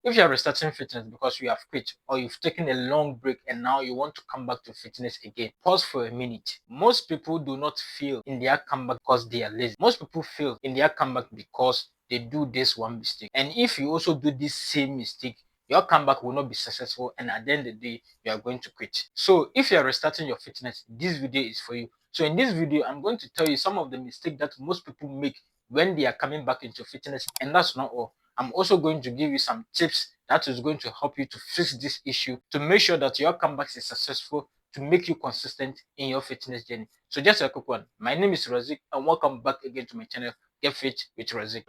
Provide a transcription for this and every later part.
If you are restarting fitness because you have quit or you've taken a long break and now you want to come back to fitness again, pause for a minute. Most people do not fail in their comeback because they are lazy. Most people fail in their comeback because they do this one mistake. And if you also do this same mistake, your comeback will not be successful, and at the end of the day, you are going to quit. So if you are restarting your fitness, this video is for you. So in this video, I'm going to tell you some of the mistakes that most people make when they are coming back into fitness, and that's not all. I'm also going to give you some tips that is going to help you to fix this issue, to make sure that your comeback is successful, to make you consistent in your fitness journey. So just a quick one. My name is Razik, and welcome back again to my channel, Get Fit with Razik.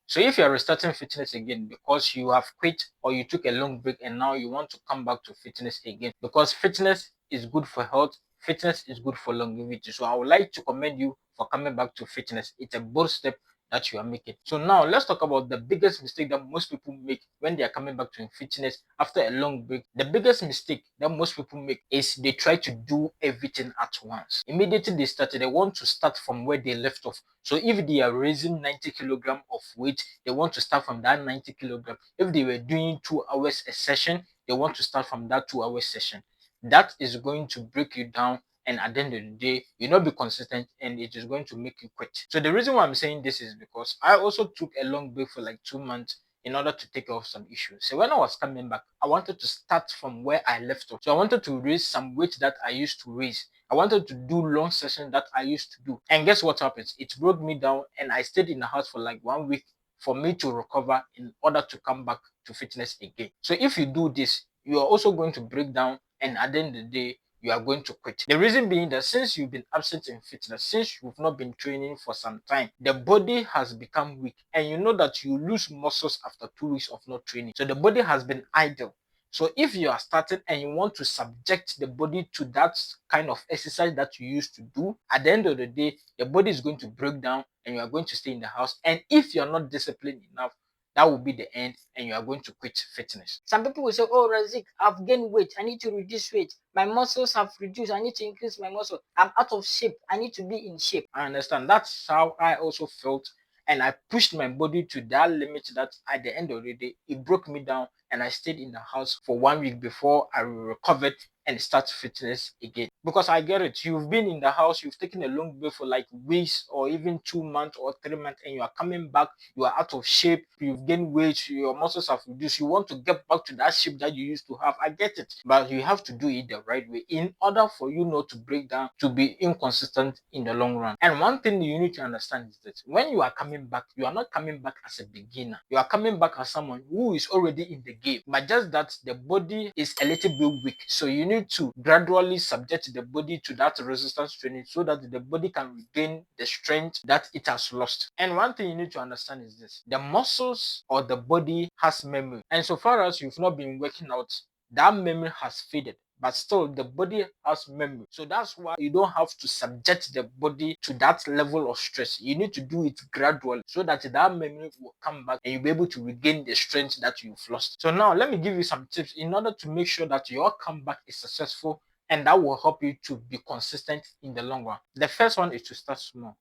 So if you are restarting fitness again because you have quit or you took a long break and now you want to come back to fitness again, because fitness is good for health, fitness is good for longevity. So I would like to commend you for coming back to fitness. It's a bold step that you are making. So now let's talk about the biggest mistake that most people make when they are coming back to fitness after a long break. The biggest mistake that most people make is they try to do everything at once. Immediately they started, they want to start from where they left off. So if they are raising 90 kilogram of weight, they want to start from that 90 kilogram. If they were doing 2 hours a session, they want to start from that 2 hour session. That is going to break you down, and at the end of the day, you'll not be consistent and it is going to make you quit. So the reason why I'm saying this is because I also took a long break for like 2 months in order to take off some issues. So when I was coming back, I wanted to start from where I left off. So I wanted to raise some weight that I used to raise. I wanted to do long sessions that I used to do. And guess what happens? It broke me down and I stayed in the house for like 1 week for me to recover in order to come back to fitness again. So if you do this, you are also going to break down, and at the end of the day, you are going to quit. The reason being that since you've been absent in fitness, since you've not been training for some time, the body has become weak. And you know that you lose muscles after 2 weeks of not training. So the body has been idle. So if you are starting and you want to subject the body to that kind of exercise that you used to do, at the end of the day, the body is going to break down and you are going to stay in the house. And if you're not disciplined enough, that will be the end and you are going to quit fitness. Some people will say, "Oh, Razik, I've gained weight. I need to reduce weight. My muscles have reduced. I need to increase my muscle. I'm out of shape. I need to be in shape." I understand. That's how I also felt. And I pushed my body to that limit that at the end of the day, it broke me down. And I stayed in the house for 1 week before I recovered and start fitness again. Because I get it. You've been in the house, you've taken a long break for like weeks or even 2 months or 3 months, and you are coming back, you are out of shape, you've gained weight, your muscles have reduced. You want to get back to that shape that you used to have. I get it. But you have to do it the right way in order for you not to break down, to be inconsistent in the long run. And one thing you need to understand is that when you are coming back, you are not coming back as a beginner. You are coming back as someone who is already in the game. But just that the body is a little bit weak. So you need to gradually subject the body to that resistance training so that the body can regain the strength that it has lost. And one thing you need to understand is this: the muscles or the body has memory. And so far as you've not been working out, that memory has faded, but still the body has memory. So that's why you don't have to subject the body to that level of stress. You need to do it gradually so that that memory will come back and you'll be able to regain the strength that you've lost. So now let me give you some tips in order to make sure that your comeback is successful, and that will help you to be consistent in the long run. The first one is to start small.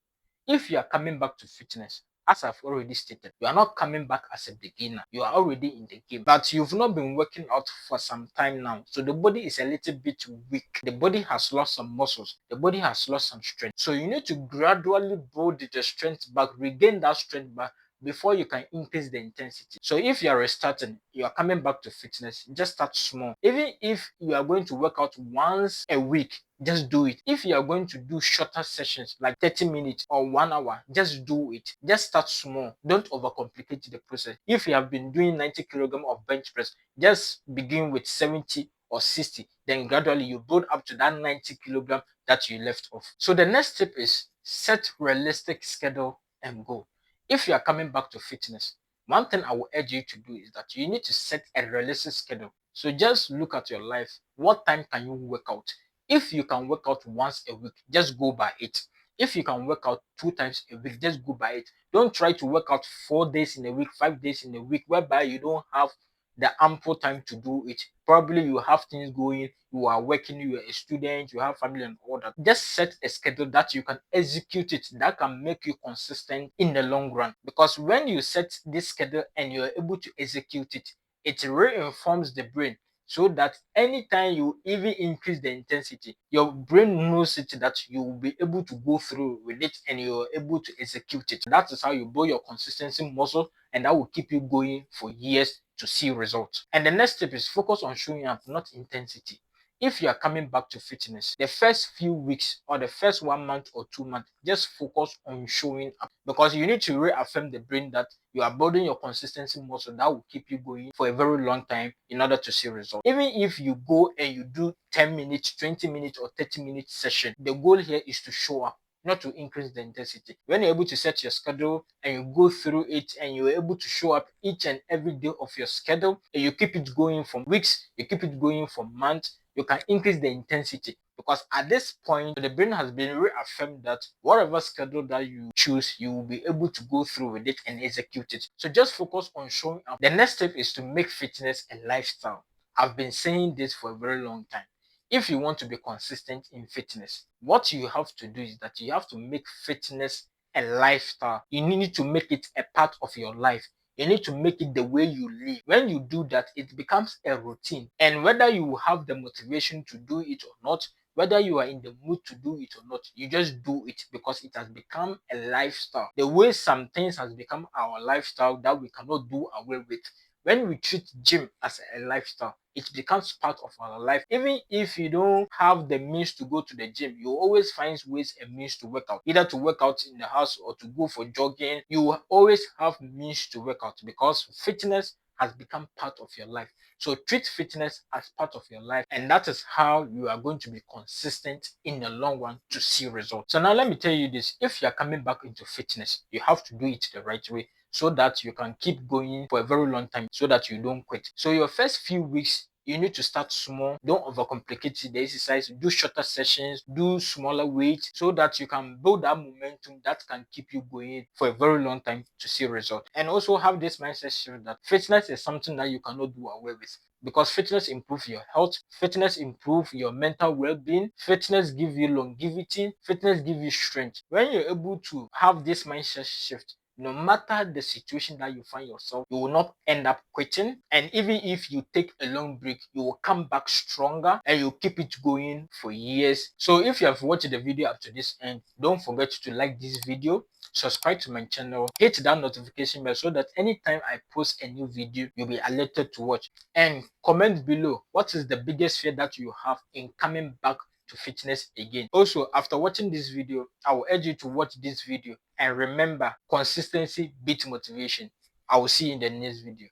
If you are coming back to fitness, as I've already stated, you are not coming back as a beginner. You are already in the game, but you've not been working out for some time now. So the body is a little bit weak. The body has lost some muscles. The body has lost some strength. So you need to gradually build the strength back, regain that strength back before you can increase the intensity. So if you are restarting, you are coming back to fitness, just start small. Even if you are going to work out once a week, just do it. If you are going to do shorter sessions like 30 minutes or 1 hour, just do it. Just start small. Don't overcomplicate the process. If you have been doing 90 kilogram of bench press, just begin with 70 or 60. Then gradually you build up to that 90 kilogram that you left off. So the next tip is set realistic schedule and goal. If you are coming back to fitness, one thing I will urge you to do is that you need to set a realistic schedule. So just look at your life. What time can you work out? If you can work out once a week, just go by it. If you can work out 2 times a week, just go by it. Don't try to work out 4 days in a week, 5 days in a week, whereby you don't have the ample time to do it. Probably you have things going, you are working, you are a student, you have family and all that. Just set a schedule that you can execute it, that can make you consistent in the long run. Because when you set this schedule and you're able to execute it, it reinforms the brain so that anytime you even increase the intensity, your brain knows it that you will be able to go through with it and you're able to execute it. That is how you build your consistency muscle, and that will keep you going for years to see results. And the next step is focus on showing up, not intensity. If you are coming back to fitness, the first few weeks or the first 1 month or 2 months, just focus on showing up, because you need to reaffirm the brain that you are building your consistency muscle that will keep you going for a very long time in order to see results. Even if you go and you do 10 minutes, 20 minutes, or 30-minute session, the goal here is to show up, not to increase the intensity. When you're able to set your schedule and you go through it and you're able to show up each and every day of your schedule, and you keep it going for weeks, you keep it going for months, you can increase the intensity. Because at this point, the brain has been reaffirmed that whatever schedule that you choose, you will be able to go through with it and execute it. So just focus on showing up. The next step is to make fitness a lifestyle. I've been saying this for a very long time. If you want to be consistent in fitness, what you have to do is that you have to make fitness a lifestyle. You need to make it a part of your life. You need to make it the way you live. When you do that, it becomes a routine. And whether you have the motivation to do it or not, whether you are in the mood to do it or not, you just do it because it has become a lifestyle. The way some things has become our lifestyle that we cannot do away with. When we treat gym as a lifestyle, it becomes part of our life. Even if you don't have the means to go to the gym, you always find ways and means to work out, either to work out in the house or to go for jogging. You will always have means to work out because fitness has become part of your life. So treat fitness as part of your life, and that is how you are going to be consistent in the long run to see results. So now let me tell you this: if you are coming back into fitness, you have to do it the right way so that you can keep going for a very long time so that you don't quit. So your first few weeks, you need to start small. Don't overcomplicate the exercise. Do shorter sessions, do smaller weights so that you can build that momentum that can keep you going for a very long time to see results. And also have this mindset shift that fitness is something that you cannot do away with, because fitness improves your health, fitness improves your mental well-being, fitness gives you longevity, fitness gives you strength. When you're able to have this mindset shift, no matter the situation that you find yourself, you will not end up quitting. And even if you take a long break, you will come back stronger and you keep it going for years. So if you have watched the video up to this end, don't forget to like this video, subscribe to my channel, hit that notification bell so that anytime I post a new video, you'll be alerted to watch. And comment below, what is the biggest fear that you have in coming back to fitness again? Also, after watching this video, I will urge you to watch this video, and remember, consistency beats motivation. I will see you in the next video.